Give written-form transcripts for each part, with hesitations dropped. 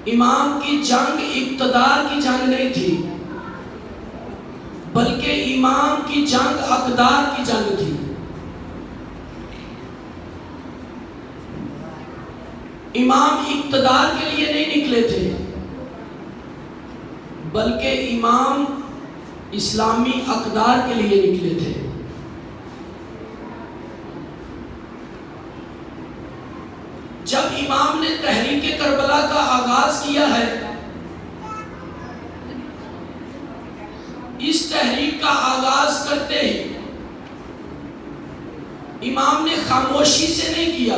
امام کی جنگ اقتدار کی جنگ نہیں تھی، بلکہ امام کی جنگ اقدار کی جنگ تھی۔ امام اقتدار کے لیے نہیں نکلے تھے، بلکہ امام اسلامی اقدار کے لیے نکلے تھے۔ جب امام نے تحریک کربلا کا آغاز کیا ہے، اس تحریک کا آغاز کرتے ہی امام نے خاموشی سے نہیں کیا،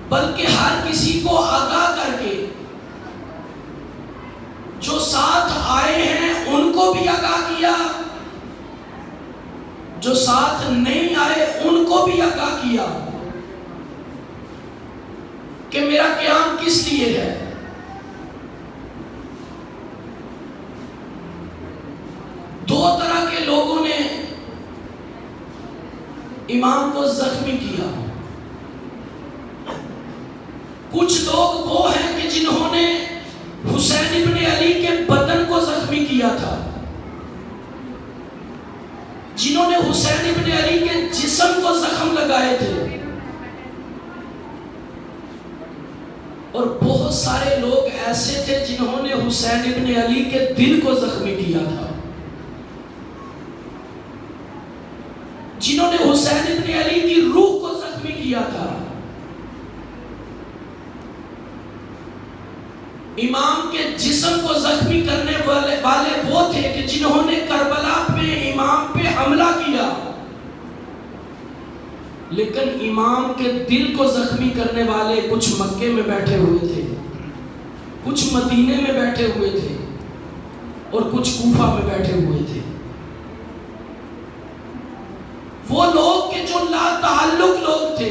بلکہ ہر کسی کو آگاہ کر کے، جو ساتھ آئے ہیں ان کو بھی آگاہ کیا، جو ساتھ نہیں آئے ان کو بھی آگاہ کیا کہ میرا قیام کس لیے ہے۔ دو طرح کے لوگوں نے امام کو زخمی کیا۔ کچھ لوگ وہ ہیں کہ جنہوں نے حسین ابن علی کے بدن کو زخمی کیا تھا، جنہوں نے حسین ابن علی کے جسم کو زخم لگائے تھے، اور بہت سارے لوگ ایسے تھے جنہوں نے حسین ابن علی کے دل کو زخمی کیا تھا، جنہوں نے حسین ابن علی کی روح کو زخمی کیا تھا۔ امام کے جسم کو زخمی کرنے والے وہ تھے کہ جنہوں نے کربلا پہ امام پہ حملہ کیا، لیکن امام کے دل کو زخمی کرنے والے کچھ مکے میں بیٹھے ہوئے تھے، کچھ مدینے میں بیٹھے ہوئے تھے، اور کچھ کوفہ میں بیٹھے ہوئے تھے۔ وہ لوگ کہ جو لا تعلق لوگ تھے،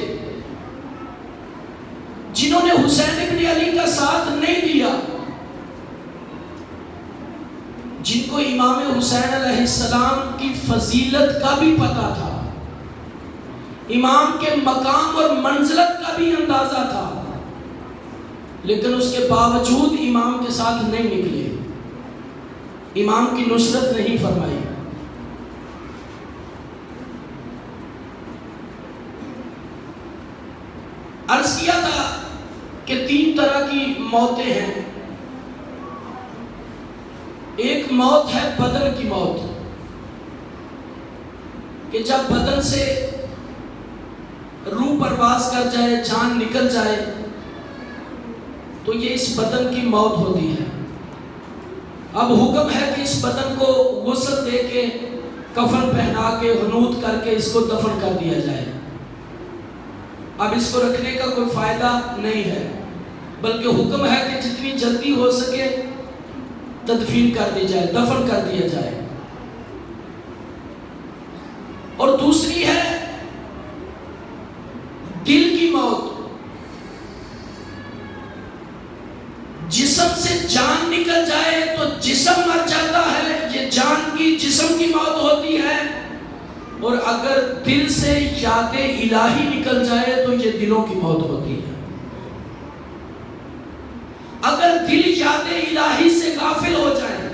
جنہوں نے حسین ابن علی کا ساتھ نہیں دیا، جن کو امام حسین علیہ السلام کی فضیلت کا بھی پتہ تھا، امام کے مقام اور منزلت کا بھی اندازہ تھا، لیکن اس کے باوجود امام کے ساتھ نہیں نکلے، امام کی نصرت نہیں فرمائی۔ عرض کیا تھا کہ 3 طرح کی موتیں ہیں۔ ایک موت ہے بدن کی موت، کہ جب بدن سے روح پرواز کر جائے، جان نکل جائے، تو یہ اس بدن کی موت ہوتی ہے۔ اب حکم ہے کہ اس بدن کو غسل دے کے، کفن پہنا کے، حنوط کر کے اس کو دفن کر دیا جائے۔ اب اس کو رکھنے کا کوئی فائدہ نہیں ہے، بلکہ حکم ہے کہ جتنی جلدی ہو سکے تدفین کر دی جائے، دفن کر دیا جائے۔ اور دوسری ہے دل کی موت، جسم سے جان نکل جائے تو جسم مر جاتا ہے، یہ جان کی جسم کی موت ہوتی ہے، اور اگر دل سے یاد الہی نکل جائے تو یہ دلوں کی موت ہوتی ہے۔ اگر دل یاد الہی سے غافل ہو جائے،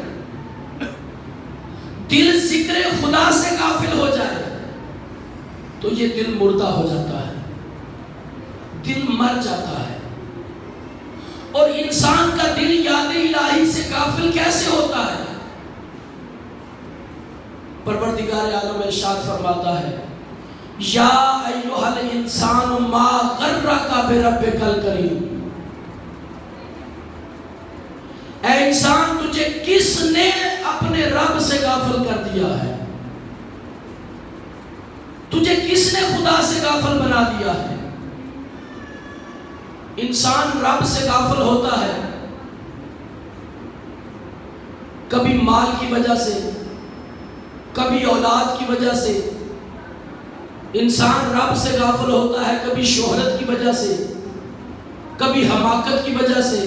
دل ذکر خدا سے غافل ہو جائے، تو یہ دل مردہ ہو جاتا ہے، دل مر جاتا ہے۔ اور انسان کا دل یاد الہی سے غافل کیسے ہوتا ہے؟ پروردگار عالم ارشاد فرماتا ہے، یا ایھا الانسان ما غرک بربک الکریم، اے انسان تجھے کس نے اپنے رب سے غافل کر دیا ہے؟ تجھے کس نے خدا سے غافل بنا دیا ہے؟ انسان رب سے غافل ہوتا ہے کبھی مال کی وجہ سے، کبھی اولاد کی وجہ سے۔ انسان رب سے غافل ہوتا ہے کبھی شہرت کی وجہ سے، کبھی حماقت کی وجہ سے۔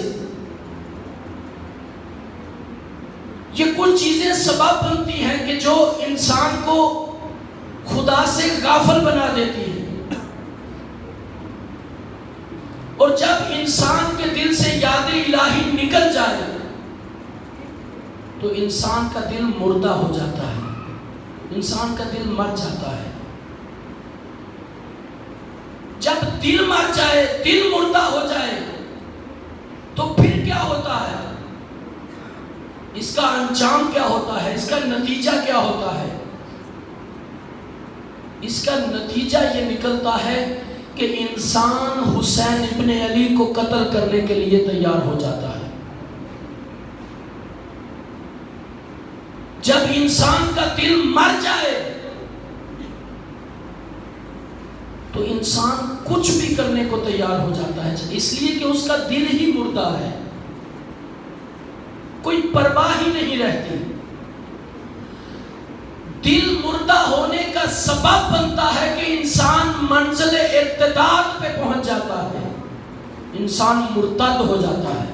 یہ کچھ چیزیں سبب بنتی ہیں کہ جو انسان کو خدا سے غافل بنا دیتی ہیں۔ اور جب انسان کے دل سے یاد الہی نکل جائے تو انسان کا دل مردہ ہو جاتا ہے، انسان کا دل مر جاتا ہے۔ جب دل مر جائے، دل مردہ ہو جائے تو پھر کیا ہوتا ہے؟ اس کا انجام کیا ہوتا ہے؟ اس کا نتیجہ کیا ہوتا ہے؟ اس کا نتیجہ یہ نکلتا ہے کہ انسان حسین ابن علی کو قتل کرنے کے لیے تیار ہو جاتا ہے۔ جب انسان کا دل مر جائے تو انسان کچھ بھی کرنے کو تیار ہو جاتا ہے، اس لیے کہ اس کا دل ہی مردہ ہے، کوئی پرواہ ہی نہیں رہتی۔ دل مردہ ہونے کا سبب بنتا ہے کہ انسان منزل ارتداد پہ پہنچ جاتا ہے، انسان مرتد ہو جاتا ہے،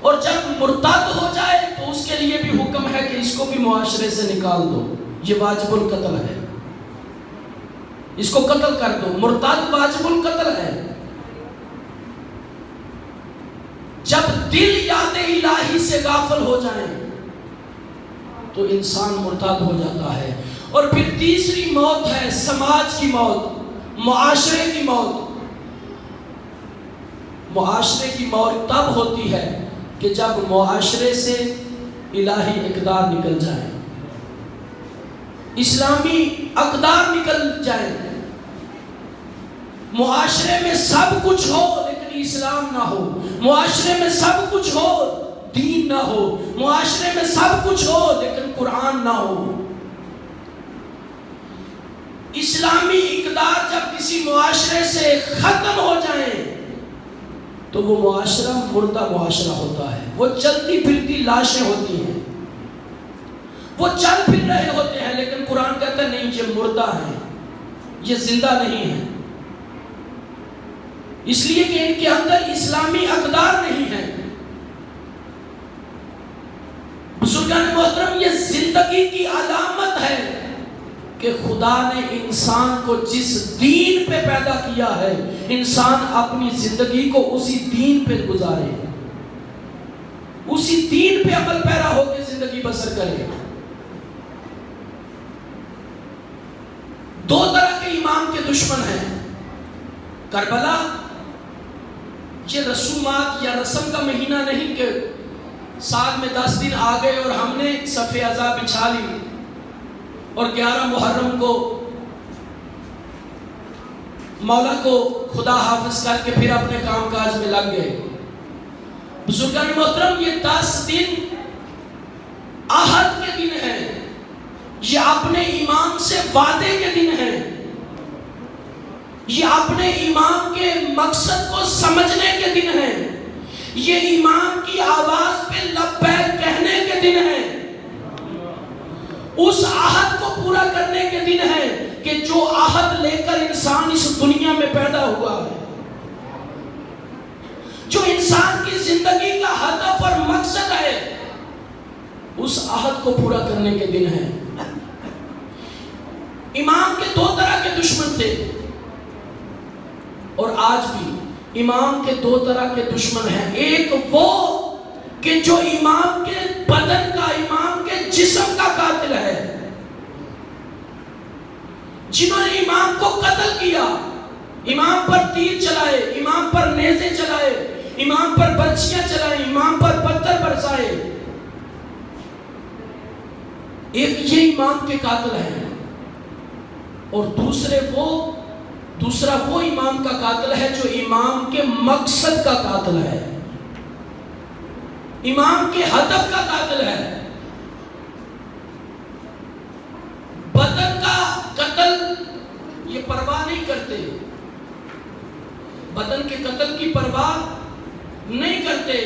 اور جب مرتد ہو جائے تو اس کے لیے بھی حکم ہے کہ اس کو بھی معاشرے سے نکال دو، یہ واجب القتل ہے، اس کو قتل کر دو، مرتد واجب القتل ہے۔ جب دل یاد الہی سے غافل ہو جائیں تو انسان مرتد ہو جاتا ہے۔ اور پھر تیسری موت ہے سماج کی موت، معاشرے کی موت۔ معاشرے کی موت تب ہوتی ہے کہ جب معاشرے سے الہی اقدار نکل جائے، اسلامی اقدار نکل جائے، معاشرے میں سب کچھ ہو لیکن اسلام نہ ہو، معاشرے میں سب کچھ ہو دین نہ ہو، معاشرے میں سب کچھ ہو لیکن قرآن نہ ہو۔ اسلامی اقدار جب کسی معاشرے سے ختم ہو جائیں تو وہ معاشرہ مردہ معاشرہ ہوتا ہے، وہ چلتی پھرتی لاشیں ہوتی ہیں، وہ چل پھر رہے ہوتے ہیں، لیکن قرآن کہتا ہے نہیں، یہ مردہ ہیں، یہ زندہ نہیں ہے، اس لیے کہ ان کے اندر اسلامی اقدار نہیں ہے۔ بزرگان محترم، یہ زندگی کی علامت ہے کہ خدا نے انسان کو جس دین پہ پیدا کیا ہے، انسان اپنی زندگی کو اسی دین پہ گزارے، اسی دین پہ عمل پیرا ہو کے زندگی بسر کرے۔ دو طرح کے امام کے دشمن ہیں۔ کربلا یہ رسومات یا رسم کا مہینہ نہیں کہ سال میں 10 دن آ گئے اور ہم نے صف عزا بچھا لی اور 11 محرم کو مولا کو خدا حافظ کر کے پھر اپنے کام کاج میں لگ گئے۔ بزرگان محترم، یہ 10 دن عہد کے دن ہیں، یہ اپنے امام سے وعدے کے دن ہیں، یہ اپنے امام کے مقصد کو سمجھنے کے دن ہیں، یہ امام کی آواز پہ لبیک کہنے کے دن ہیں، اس عہد کو پورا کرنے کے دن ہے کہ جو عہد لے کر انسان اس دنیا میں پیدا ہوا ہے، جو انسان کی زندگی کا ہدف اور مقصد ہے، اس عہد کو پورا کرنے کے دن ہے۔ امام کے 2 طرح کے دشمن تھے اور آج بھی امام کے 2 طرح کے دشمن ہیں۔ ایک وہ کہ جو امام کے بدن کا، امام کے جسم کا قاتل ہے، جنہوں نے امام کو قتل کیا، امام پر تیر چلائے، امام پر نیزے چلائے، امام پر برچیاں چلائے، امام پر پتھر برسائے۔ ایک یہ امام کے قاتل ہیں، اور دوسرا وہ امام کا قاتل ہے جو امام کے مقصد کا قاتل ہے، امام کے ہدف کا قاتل ہے۔ بدن کا قتل یہ پرواہ نہیں کرتے، بدن کے قتل کی پرواہ نہیں کرتے۔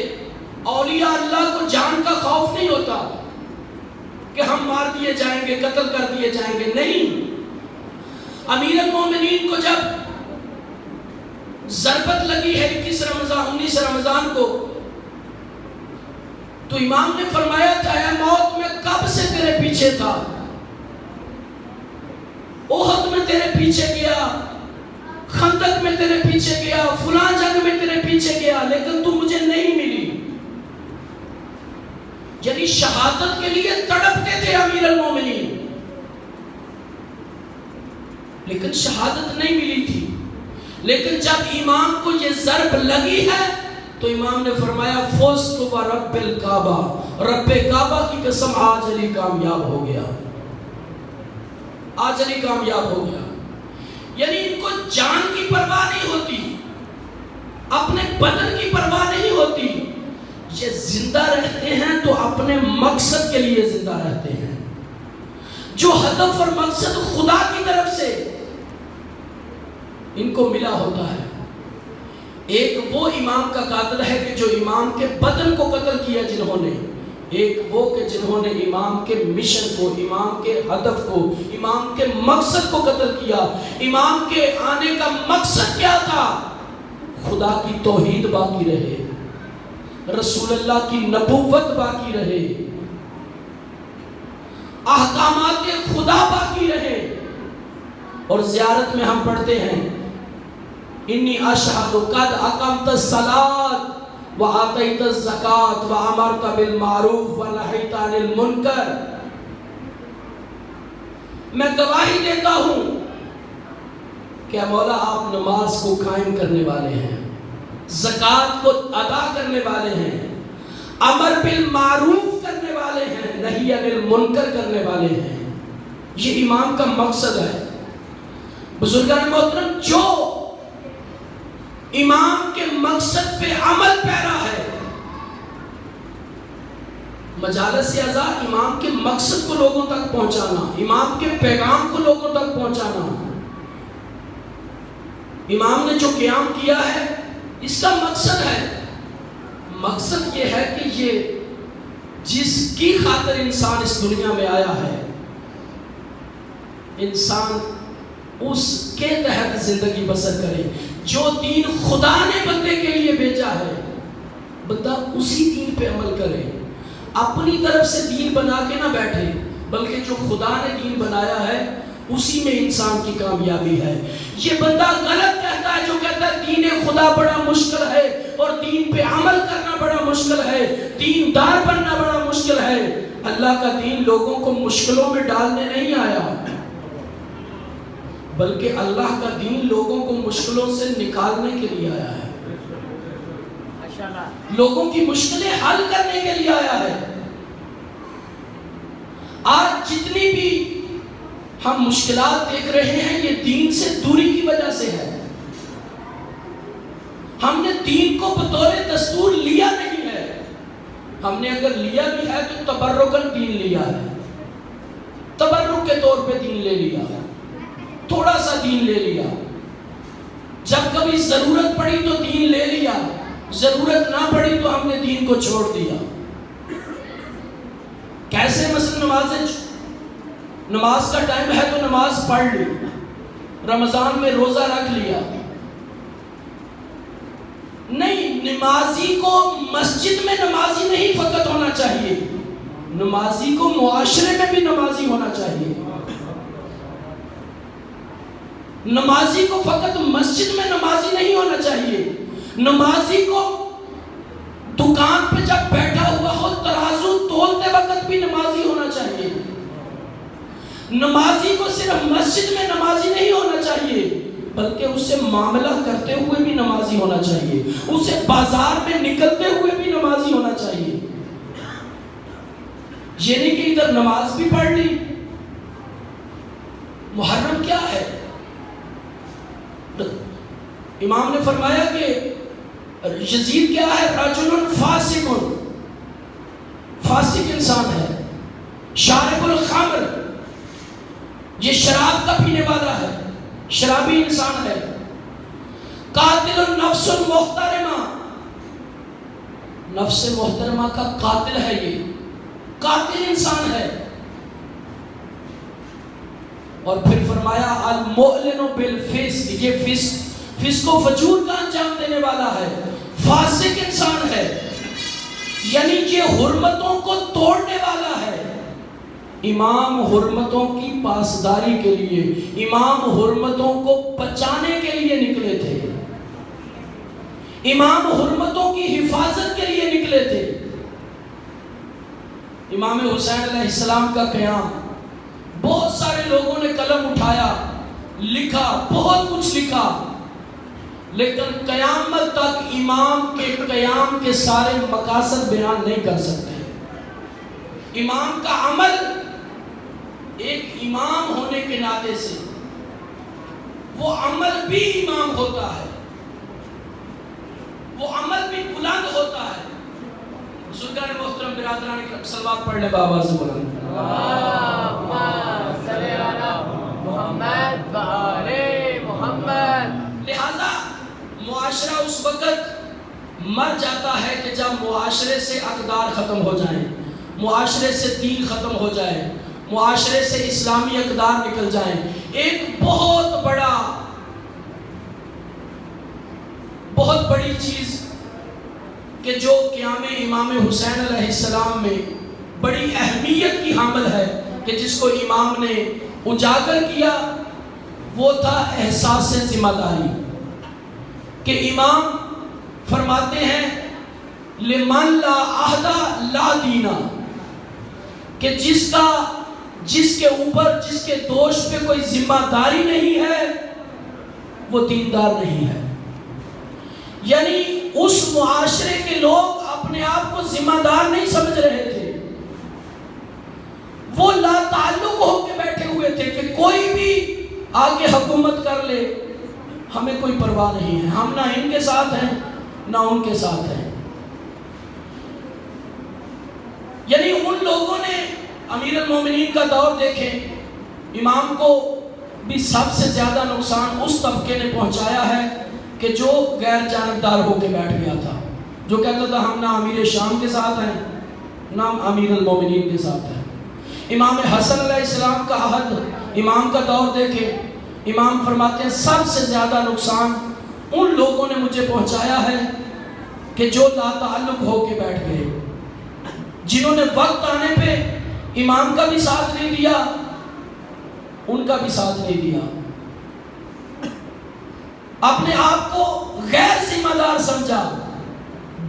اولیاء اللہ کو جان کا خوف نہیں ہوتا کہ ہم مار دیے جائیں گے، قتل کر دیے جائیں گے، نہیں۔ امیر المومنین کو جب ضربت لگی ہے 19 رمضان کو، تو امام نے فرمایا تھا، اے موت میں کب سے تیرے پیچھے تھا، احد میں تیرے پیچھے گیا، خندق میں تیرے پیچھے گیا، فلاں جنگ میں تیرے پیچھے گیا، لیکن تو مجھے نہیں ملی۔ یعنی شہادت کے لیے تڑپتے تھے امیر المومنین، لیکن شہادت نہیں ملی تھی۔ لیکن جب امام کو یہ ضرب لگی ہے تو امام نے فرمایا فزت برب الکعبہ، رب کعبہ کی قسم آج علی کامیاب ہو گیا، آج علی کامیاب ہو گیا۔ یعنی ان کو جان کی پرواہ نہیں ہوتی، اپنے بدن کی پرواہ نہیں ہوتی، یہ زندہ رہتے ہیں تو اپنے مقصد کے لیے زندہ رہتے ہیں، جو ہدف اور مقصد خدا کی طرف سے ان کو ملا ہوتا ہے۔ ایک وہ امام کا قاتل ہے کہ جو امام کے بدن کو قتل کیا جنہوں نے، ایک وہ کہ جنہوں نے امام کے مشن کو، امام کے ہدف کو، امام کے مقصد کو قتل کیا۔ امام کے آنے کا مقصد کیا تھا؟ خدا کی توحید باقی رہے، رسول اللہ کی نبوت باقی رہے، احکامات خدا باقی رہے۔ اور زیارت میں ہم پڑھتے ہیں انی اشہد قد اقمت الصلاۃ وآتیت الزکاۃ وامرت بالمعروف ونہیت عن المنکر، میں گواہی دیتا ہوں کہ مولا آپ نماز کو قائم کرنے والے ہیں، زکوٰۃ کو ادا کرنے والے ہیں، امر بالمعروف کرنے والے ہیں، نہی عن المنکر کرنے والے ہیں۔ یہ امام کا مقصد ہے۔ بزرگان محترم، جو امام کے مقصد پہ عمل پیرا ہے، مجالس اعزا امام کے مقصد کو لوگوں تک پہنچانا، امام کے پیغام کو لوگوں تک پہنچانا۔ امام نے جو قیام کیا ہے اس کا مقصد ہے، مقصد یہ ہے کہ یہ جس کی خاطر انسان اس دنیا میں آیا ہے، انسان اس کے تحت زندگی بسر کرے۔ جو دین خدا نے بندے کے لیے بھیجا ہے، بندہ اسی دین پہ عمل کرے، اپنی طرف سے دین بنا کے نہ بیٹھے، بلکہ جو خدا نے دین بنایا ہے اسی میں انسان کی کامیابی ہے۔ یہ بندہ غلط کہتا ہے جو کہتا ہے دین خدا بڑا مشکل ہے اور دین پہ عمل کرنا بڑا مشکل ہے، دین دار بننا بڑا مشکل ہے۔ اللہ کا دین لوگوں کو مشکلوں میں ڈالنے نہیں آیا، بلکہ اللہ کا دین لوگوں کو مشکلوں سے نکالنے کے لیے آیا ہے، لوگوں کی مشکلیں حل کرنے کے لیے آیا ہے۔ آج جتنی بھی ہم مشکلات دیکھ رہے ہیں یہ دین سے دوری کی وجہ سے ہے۔ ہم نے دین کو بطور دستور لیا نہیں ہے، ہم نے اگر لیا بھی ہے تو تبرکاً دین لیا ہے، تبرک کے طور پہ دین لے لیا، تھوڑا سا دین لے لیا، جب کبھی ضرورت پڑی تو دین لے لیا، ضرورت نہ پڑی تو ہم نے دین کو چھوڑ دیا۔ کیسے؟ مثلا نماز کا ٹائم ہے تو نماز پڑھ لی، رمضان میں روزہ رکھ لیا۔ نہیں، نمازی کو مسجد میں نمازی نہیں فقط ہونا چاہیے، نمازی کو معاشرے میں بھی نمازی ہونا چاہیے۔ نمازی کو فقط مسجد میں نمازی نہیں ہونا چاہیے، نمازی کو دکان پہ جب بیٹھا ہوا ہو ترازو تولتے وقت بھی نمازی ہونا چاہیے۔ نمازی کو صرف مسجد میں نمازی نہیں ہونا چاہیے، بلکہ اسے معاملہ کرتے ہوئے بھی نمازی ہونا چاہیے، اسے بازار میں نکلتے ہوئے بھی نمازی ہونا چاہیے۔ یہ نہیں کہ ادھر نماز بھی پڑھ لی۔ محرم کیا ہے؟ امام نے فرمایا کہ یزید کیا ہے؟ رجل فاسق، فاسق انسان ہے، شارب الخمر، یہ شراب کا پینے والا ہے، شرابی انسان ہے، قاتل النفس المحترمہ، نفس محترمہ کا قاتل ہے، یہ قاتل انسان ہے۔ اور پھر فرمایا المعلن بالفسق، یہ فسق و فجور کا انجام دینے والا ہے، فاسق انسان ہے، یعنی یہ حرمتوں کو توڑنے والا ہے، امام حرمتوں کی پاسداری کے لیے، امام حرمتوں کو بچانے کے لیے نکلے تھے، امام حرمتوں کی حفاظت کے لیے نکلے تھے۔ امام حسین علیہ السلام کا قیام، بہت سارے لوگوں نے قلم اٹھایا، لکھا، بہت کچھ لکھا، لیکن قیامت تک امام کے قیام کے سارے مقاصد بیان نہیں کر سکتے۔ امام کا عمل ایک امام ہونے کے ناطے سے وہ عمل بھی امام ہوتا ہے، وہ عمل بھی بلند ہوتا ہے۔ بزرگان محترم برادران اکرام صلوات پڑھ لیں بآواز بلند۔ اللہم صلی علی محمد و آل محمد۔ لہذا معاشرہ اس وقت مر جاتا ہے کہ جب معاشرے سے اقدار ختم ہو جائیں، معاشرے سے دین ختم ہو جائے، معاشرے سے اسلامی اقدار نکل جائیں۔ ایک بہت بڑی چیز کہ جو قیام امام حسین علیہ السلام میں بڑی اہمیت کی حامل ہے کہ جس کو امام نے اجاگر کیا، وہ تھا احساس ذمہ داری۔ کہ امام فرماتے ہیں لمن لا عہد لا دینا، کہ جس کے اوپر، جس کے دوش پہ کوئی ذمہ داری نہیں ہے وہ دیندار نہیں ہے۔ یعنی اس معاشرے کے لوگ اپنے آپ کو ذمہ دار نہیں سمجھ رہے تھے، وہ لا تعلق ہو کے بیٹھے ہوئے تھے کہ کوئی بھی آگے حکومت کر لے، ہمیں کوئی پرواہ نہیں ہے، ہم نہ ان کے ساتھ ہیں نہ ان کے ساتھ ہیں۔ یعنی ان لوگوں نے امیر المومنین کا دور دیکھیں، امام کو بھی سب سے زیادہ نقصان اس طبقے نے پہنچایا ہے کہ جو غیر جانبدار ہو کے بیٹھ گیا تھا، جو کہتا تھا ہم نہ امیر شام کے ساتھ ہیں نہ امیر المومنین کے ساتھ ہیں۔ امام حسن علیہ السلام کا عہد، امام کا دور دیکھیں، امام فرماتے ہیں سب سے زیادہ نقصان ان لوگوں نے مجھے پہنچایا ہے کہ جو لا تعلق ہو کے بیٹھ گئے، جنہوں نے وقت آنے پہ امام کا بھی ساتھ نہیں دیا، ان کا بھی ساتھ نہیں دیا، اپنے آپ کو غیر ذمہ دار سمجھا۔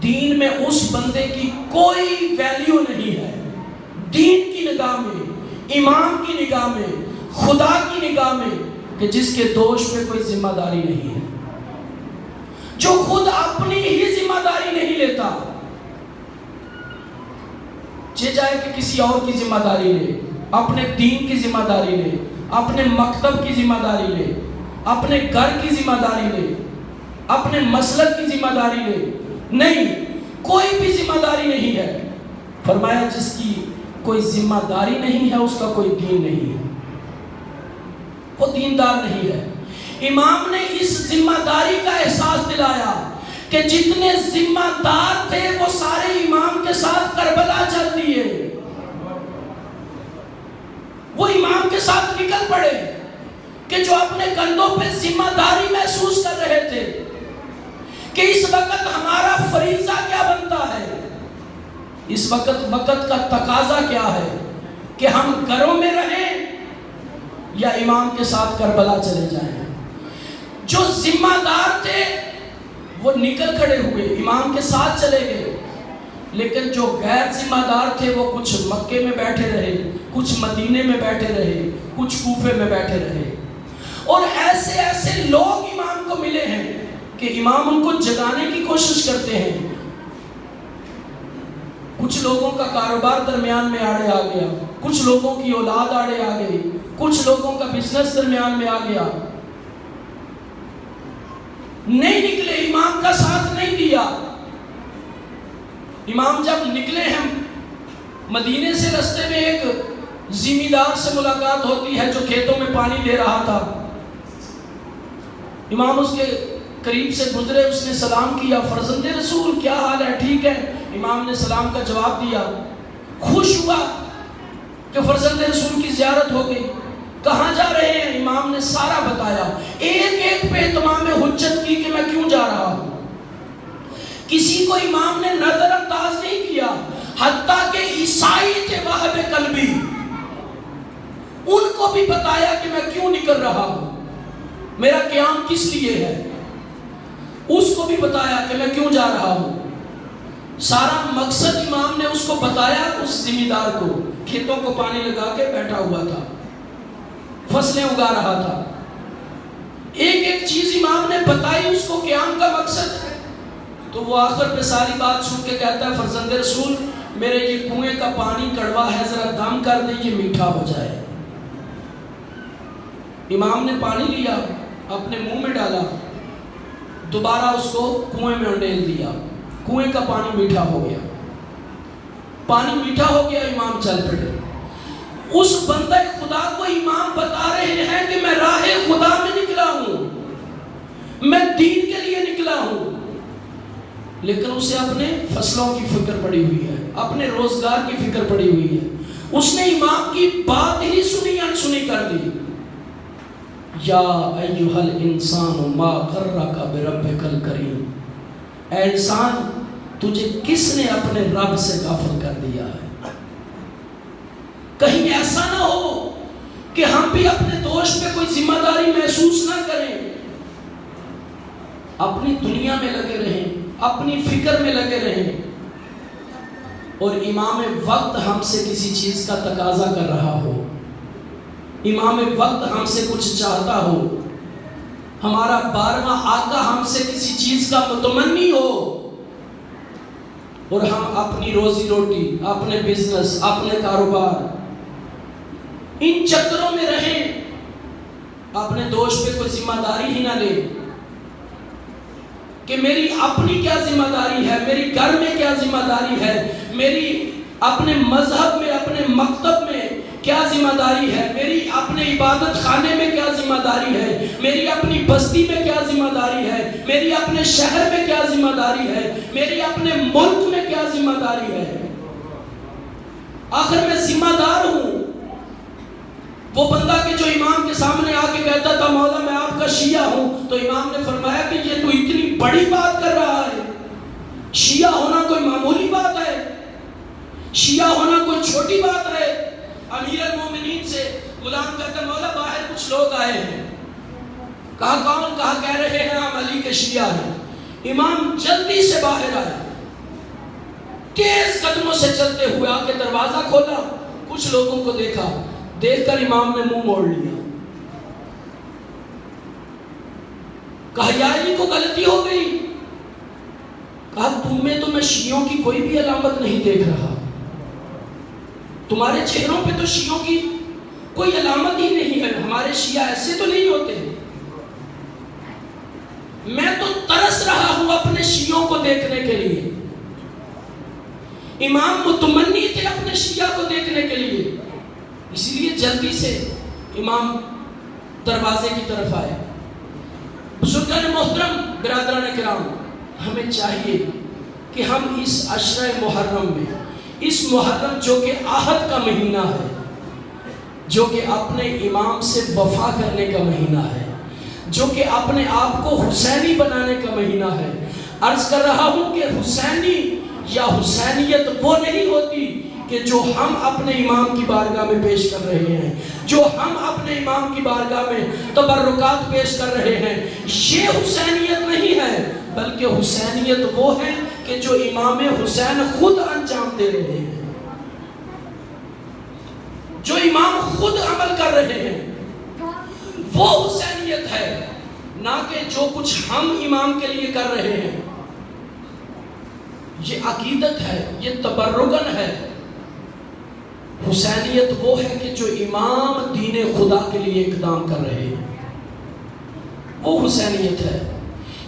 دین میں اس بندے کی کوئی ویلیو نہیں ہے، دین کی نگاہ میں، امام کی نگاہ میں، خدا کی نگاہ میں، کہ جس کے دوش پہ کوئی ذمہ داری نہیں ہے، جو خود اپنی ہی ذمہ داری نہیں لیتا، جائے کہ کسی اور کی ذمہ داری لے، اپنے دین کی ذمہ داری لے، اپنے مکتب کی ذمہ داری لے، اپنے گھر کی ذمہ داری لے، اپنے مسلک کی ذمہ داری لے، نہیں، کوئی بھی ذمہ داری نہیں ہے۔ فرمایا جس کی کوئی ذمہ داری نہیں ہے اس کا کوئی دین نہیں ہے، وہ دیندار نہیں ہے۔ امام نے اس ذمہ داری کا احساس دلایا کہ جتنے ذمہ دار تھے وہ سارے امام کے ساتھ کربلا چل دیے، وہ امام کے ساتھ نکل پڑے، کہ جو اپنے کندھوں پہ ذمہ داری محسوس کر رہے تھے کہ اس وقت ہمارا فریضہ کیا بنتا ہے، اس وقت کا تقاضا کیا ہے کہ ہم گھروں میں رہیں یا امام کے ساتھ کربلا چلے جائیں۔ جو ذمہ دار تھے وہ نکل کھڑے ہوئے، امام کے ساتھ چلے گئے، لیکن جو غیر ذمہ دار تھے وہ کچھ مکے میں بیٹھے رہے، کچھ مدینے میں بیٹھے رہے، کچھ کوفے میں بیٹھے رہے۔ اور ایسے لوگ امام کو ملے ہیں کہ امام ان کو جگانے کی کوشش کرتے ہیں۔ کچھ لوگوں کا کاروبار درمیان میں آڑے آ گیا، کچھ لوگوں کی اولاد آڑے آ گئی، کچھ لوگوں کا بزنس درمیان میں آ گیا، نہیں نکلے، امام کا ساتھ نہیں دیا۔ امام جب نکلے ہیں مدینے سے، رستے میں ایک زمیندار سے ملاقات ہوتی ہے جو کھیتوں میں پانی دے رہا تھا۔ امام اس کے قریب سے گزرے، اس نے سلام کیا، فرزند رسول کیا حال ہے، ٹھیک ہے؟ امام نے سلام کا جواب دیا، خوش ہوا کہ فرزند رسول کی زیارت ہو گئی۔ کہاں جا رہے ہیں؟ امام نے سارا بتایا، ایک پہ اتمام حجت کی کہ میں کیوں جا رہا ہوں۔ کسی کو امام نے نظر انداز نہیں کیا، حتیٰ کہ عیسائی تھے وہب قلبی، ان کو بھی بتایا کہ میں کیوں نکل رہا ہوں، میرا قیام کس لیے ہے، اس کو بھی بتایا کہ میں کیوں جا رہا ہوں۔ سارا مقصد امام نے اس کو بتایا۔ اس ذمہ دار کو کھیتوں کو پانی لگا کے بیٹھا ہوا تھا، فصلیں اگا رہا تھا، ایک ایک چیز امام نے بتائی اس کو، قیام کا مقصد ہے۔ تو وہ آخر پہ ساری بات سن کے کہتا ہے فرزند رسول میرے یہ کنویں کا پانی کڑوا ہے، ذرا دم کر دے یہ میٹھا ہو جائے۔ امام نے پانی لیا، اپنے منہ میں ڈالا، دوبارہ اس کو کنویں میں انڈیل دیا، کنویں کا پانی میٹھا ہو گیا۔ پانی میٹھا ہو گیا، امام چل پڑے۔ اس بندہ خدا کو امام بتا رہے ہیں کہ میں راہ خدا میں نکلا ہوں، میں دین کے لیے نکلا ہوں، لیکن اسے اپنے فصلوں کی فکر پڑی ہوئی ہے، اپنے روزگار کی فکر پڑی ہوئی ہے۔ اس نے امام کی بات ہی سنی انسنی کر دی۔ یا ایھا الانسان ما غرک بربک الکریم، اے انسان تجھے کس نے اپنے رب سے غافل کر دیا ہے؟ کہیں ایسا نہ ہو کہ ہم بھی اپنے دوست پہ کوئی ذمہ داری محسوس نہ کریں، اپنی دنیا میں لگے رہیں، اپنی فکر میں لگے رہیں، اور امام وقت ہم سے کسی چیز کا تقاضا کر رہا ہو، امام وقت ہم سے کچھ چاہتا ہو، ہمارا 12واں آقا ہم سے کسی چیز کا متمنی ہو، اور ہم اپنی روزی روٹی، اپنے بزنس، اپنے کاروبار، ان چکروں میں رہیں، اپنے دوست پہ کوئی ذمہ داری ہی نہ لیں کہ میری اپنی کیا ذمہ داری ہے، میری گھر میں کیا ذمہ داری ہے، میری اپنے مذہب میں، اپنے مکتب میں کیا ذمہ داری ہے، میری اپنے عبادت خانے میں کیا ذمہ داری ہے، میری اپنی بستی میں کیا ذمہ داری ہے، میری اپنے شہر میں کیا ذمہ داری ہے، میری اپنے ملک میں کیا ذمہ داری ہے۔ آخر میں ذمہ دار ہوں۔ وہ بندہ کہ جو امام کے سامنے آ کے کہتا تھا مولا میں آپ کا شیعہ ہوں، تو امام نے فرمایا کہ یہ تو اتنی بڑی بات کر رہا ہے، شیعہ ہونا کوئی معمولی بات ہے، شیعہ ہونا کوئی چھوٹی بات ہے۔ امیر المومنین سے غلام کہتا مولا باہر کچھ لوگ آئے ہیں۔ کہا کون؟ کہا کہہ رہے ہیں ہم علی کے شیعہ ہیں۔ امام جلدی سے باہر آئے، تیز قدموں سے چلتے ہوئے آ کے دروازہ کھولا، کچھ لوگوں کو دیکھا، دیکھ کر امام نے منہ موڑ لیا۔ کہا یا علی کو غلطی ہو گئی۔ کہا تم میں تو میں شیعوں کی کوئی بھی علامت نہیں دیکھ رہا، تمہارے چہروں پہ تو شیعوں کی کوئی علامت ہی نہیں ہے، ہمارے شیعہ ایسے تو نہیں ہوتے۔ میں تو ترس رہا ہوں اپنے شیعوں کو دیکھنے کے لیے، امام متمنی تھے اپنے شیعہ کو دیکھنے کے لیے، اسی لیے جلدی سے امام دروازے کی طرف آئے۔ بزرگان محترم، برادران کرام، ہمیں چاہیے کہ ہم اس عشرہ محرم میں، اس محرم جو کہ عہد کا مہینہ ہے، جو کہ اپنے امام سے وفا کرنے کا مہینہ ہے، جو کہ اپنے آپ کو حسینی بنانے کا مہینہ ہے، عرض کر رہا ہوں کہ حسینی یا حسینیت وہ نہیں ہوتی کہ جو ہم اپنے امام کی بارگاہ میں پیش کر رہے ہیں، جو ہم اپنے امام کی بارگاہ میں تبرکات پیش کر رہے ہیں، یہ حسینیت نہیں ہے، بلکہ حسینیت وہ ہے کہ جو امام حسین خود انجام دے رہے ہیں، جو امام خود عمل کر رہے ہیں، وہ حسینیت ہے، نہ کہ جو کچھ ہم امام کے لیے کر رہے ہیں۔ یہ عقیدت ہے، یہ تبرکن ہے۔ حسینیت وہ ہے کہ جو امام دین خدا کے لیے اقدام کر رہے ہیں، وہ حسینیت ہے۔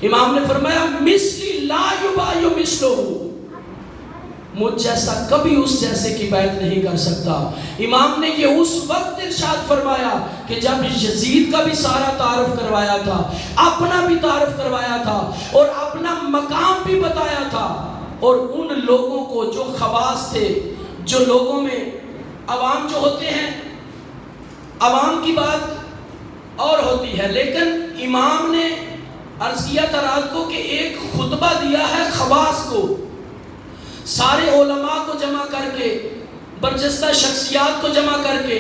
امام نے فرمایا مثلی لا یبایع مثلہ، مجھ جیسا کبھی اس جیسے کی بیعت نہیں کر سکتا۔ امام نے یہ اس وقت ارشاد فرمایا کہ جب یزید کا بھی سارا تعارف کروایا تھا، اپنا بھی تعارف کروایا تھا، اور اپنا مقام بھی بتایا تھا، اور ان لوگوں کو جو خواص تھے، جو لوگوں میں عوام جو ہوتے ہیں، عوام کی بات اور ہوتی ہے، لیکن امام نے عرض کیا تھا رات کو کہ ایک خطبہ دیا ہے خواص کو، سارے علماء کو جمع کر کے، برجستہ شخصیات کو جمع کر کے،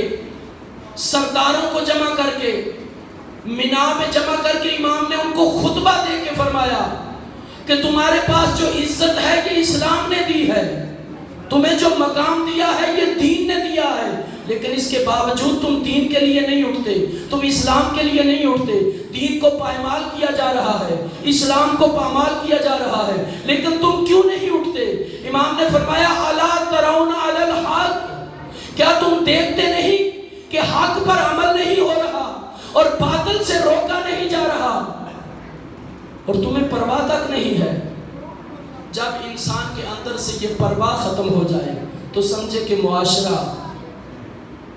سرداروں کو جمع کر کے مینا میں جمع کر کے امام نے ان کو خطبہ دے کے فرمایا کہ تمہارے پاس جو عزت ہے یہ اسلام نے دی ہے، تمہیں جو مقام دیا ہے یہ دین نے دیا ہے، لیکن اس کے باوجود تم دین کے لیے نہیں اٹھتے، تم اسلام کے لیے نہیں اٹھتے۔ دین کو پائمال کیا جا رہا ہے، اسلام کو پامال کیا جا رہا ہے، لیکن تم کیوں نہیں اٹھتے؟ امام نے فرمایا الا ترون علی الحق، کیا تم دیکھتے نہیں کہ حق پر عمل نہیں ہو رہا اور باطل سے روکا نہیں جا رہا اور تمہیں پرواہ تک نہیں ہے؟ جب انسان کے اندر سے یہ پرواہ ختم ہو جائے تو سمجھے کہ معاشرہ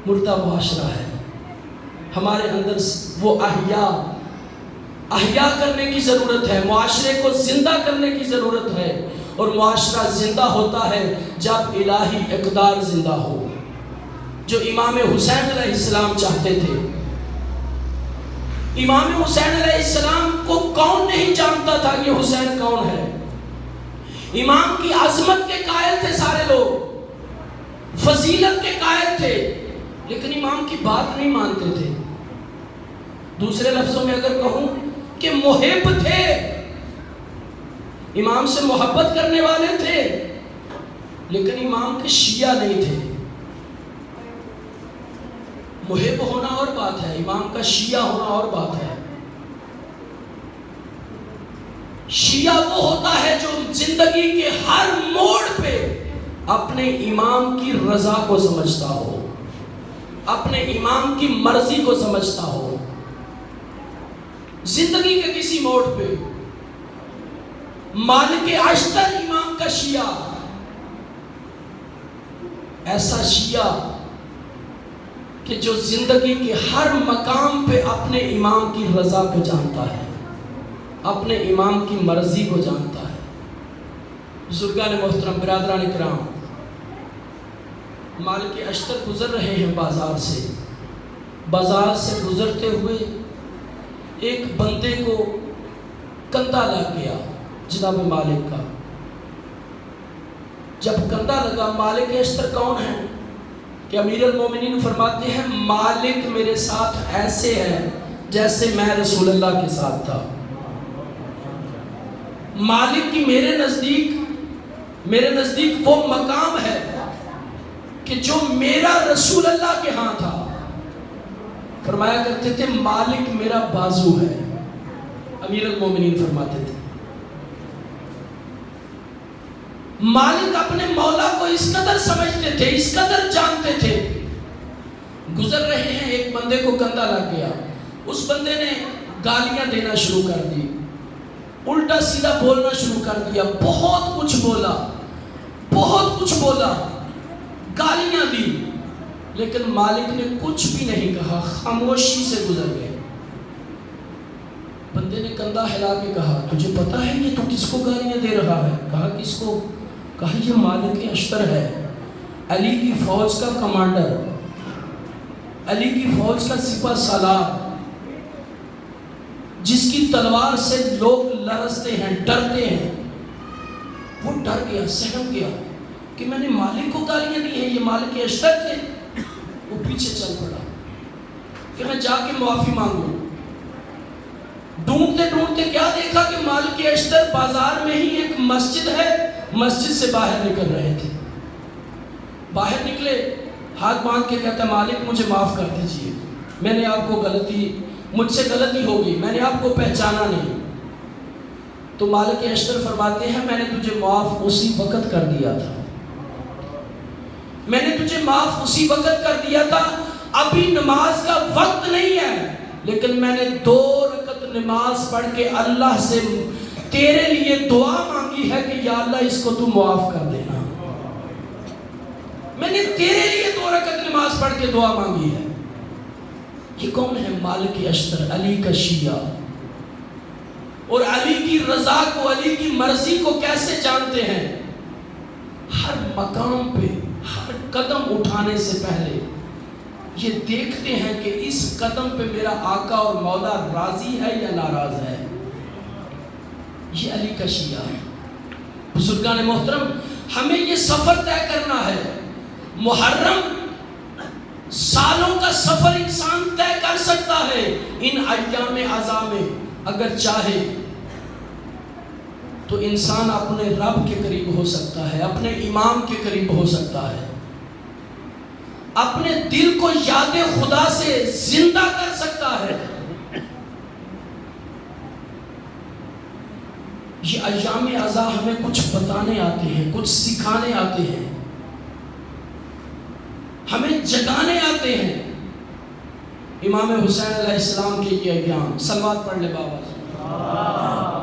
مردہ معاشرہ ہے۔ ہمارے اندر وہ احیا کرنے کی ضرورت ہے، معاشرے کو زندہ کرنے کی ضرورت ہے، اور معاشرہ زندہ ہوتا ہے جب الہی اقدار زندہ ہو، جو امام حسین علیہ السلام چاہتے تھے۔ امام حسین علیہ السلام کو کون نہیں جانتا تھا کہ حسین کون ہے؟ امام کی عظمت کے قائل تھے سارے لوگ، فضیلت کے قائل تھے، لیکن امام کی بات نہیں مانتے تھے۔ دوسرے لفظوں میں اگر کہوں کہ محب تھے، امام سے محبت کرنے والے تھے، لیکن امام کے شیعہ نہیں تھے۔ محب ہونا اور بات ہے، امام کا شیعہ ہونا اور بات ہے۔ شیعہ وہ ہوتا ہے جو زندگی کے ہر موڑ پہ اپنے امام کی رضا کو سمجھتا ہو، اپنے امام کی مرضی کو سمجھتا ہو، زندگی کے کسی موڑ پہ۔ مالک اشتر امام کا شیعہ، ایسا شیعہ کہ جو زندگی کے ہر مقام پہ اپنے امام کی رضا کو جانتا ہے، اپنے امام کی مرضی کو جانتا ہے۔ بزرگان محترم، برادران کرام، مالک اشتر گزر رہے ہیں بازار سے گزرتے ہوئے ایک بندے کو کندھا لگ گیا جناب مالک کا۔ جب کندھا لگا، مالک اشتر کون ہے کہ امیر المومنین فرماتے ہیں مالک میرے ساتھ ایسے ہے جیسے میں رسول اللہ کے ساتھ تھا۔ مالک کی میرے نزدیک وہ مقام ہے کہ جو میرا رسول اللہ کے ہاں تھا۔ فرمایا کرتے تھے مالک میرا بازو ہے، امیر المومنین فرماتے تھے۔ مالک اپنے مولا کو اس قدر سمجھتے تھے، اس قدر جانتے تھے۔ گزر رہے ہیں، ایک بندے کو کندھا لگ گیا، اس بندے نے گالیاں دینا شروع کر دی، الٹا سیدھا بولنا شروع کر دیا، بہت کچھ بولا، گالیاں دی، لیکن مالک نے کچھ بھی نہیں کہا، خاموشی سے گزر گئے۔ بندے نے کندھا ہلا کے کہا تجھے پتا ہے یہ تو کس کو گالیاں دے رہا ہے؟ کہا کس کو؟ کہا یہ مالک اشتر ہے، علی کی فوج کا کمانڈر، علی کی فوج کا سپہ سالار، جس کی تلوار سے لوگ لرزتے ہیں، ڈرتے ہیں۔ وہ ڈر گیا، سہم گیا کہ میں نے مالک کو گالیاں دی ہیں، یہ مالک اشتر تھے۔ وہ پیچھے چل پڑا کہ میں جا کے معافی مانگوں۔ ڈھونڈتے کیا دیکھا کہ مالک اشتر بازار میں ہی ایک مسجد ہے، مسجد سے باہر نکل رہے تھے۔ باہر نکلے، ہاتھ باندھ کے کہتا مالک مجھے معاف کر دیجئے، میں نے آپ کو مجھ سے غلطی ہو گئی، میں نے آپ کو پہچانا نہیں۔ تو مالک اشتر فرماتے ہیں میں نے تجھے معاف اسی وقت کر دیا تھا، میں نے تجھے معاف اسی وقت کر دیا تھا، ابھی نماز کا وقت نہیں ہے، لیکن میں نے 2 رکعت نماز پڑھ کے اللہ سے تیرے لیے دعا مانگی ہے کہ یا اللہ اس کو تو معاف کر دینا۔ میں نے تیرے لیے 2 رکعت نماز پڑھ کے دعا مانگی ہے۔ یہ کون ہے؟ مالک اشتر، علی کا شیعہ، اور علی کی رضا کو، علی کی مرضی کو کیسے جانتے ہیں؟ ہر مقام پہ، ہر قدم اٹھانے سے پہلے یہ دیکھتے ہیں کہ اس قدم پہ میرا آقا اور مولا راضی ہے یا ناراض ہے۔ یہ علی کا شیعہ ہے۔ بزرگان محترم، ہمیں یہ سفر طے کرنا ہے۔ محرم سالوں کا سفر انسان طے کر سکتا ہے ان ایام عزا میں، اگر چاہے تو انسان اپنے رب کے قریب ہو سکتا ہے، اپنے امام کے قریب ہو سکتا ہے، اپنے دل کو یاد خدا سے زندہ کر سکتا ہے۔ یہ ایام عزا ہمیں کچھ بتانے آتے ہیں، کچھ سکھانے آتے ہیں، ہمیں جگانے آتے ہیں۔ امام حسین علیہ السلام کے یہ ایام، صلوات پڑھ لے بابا۔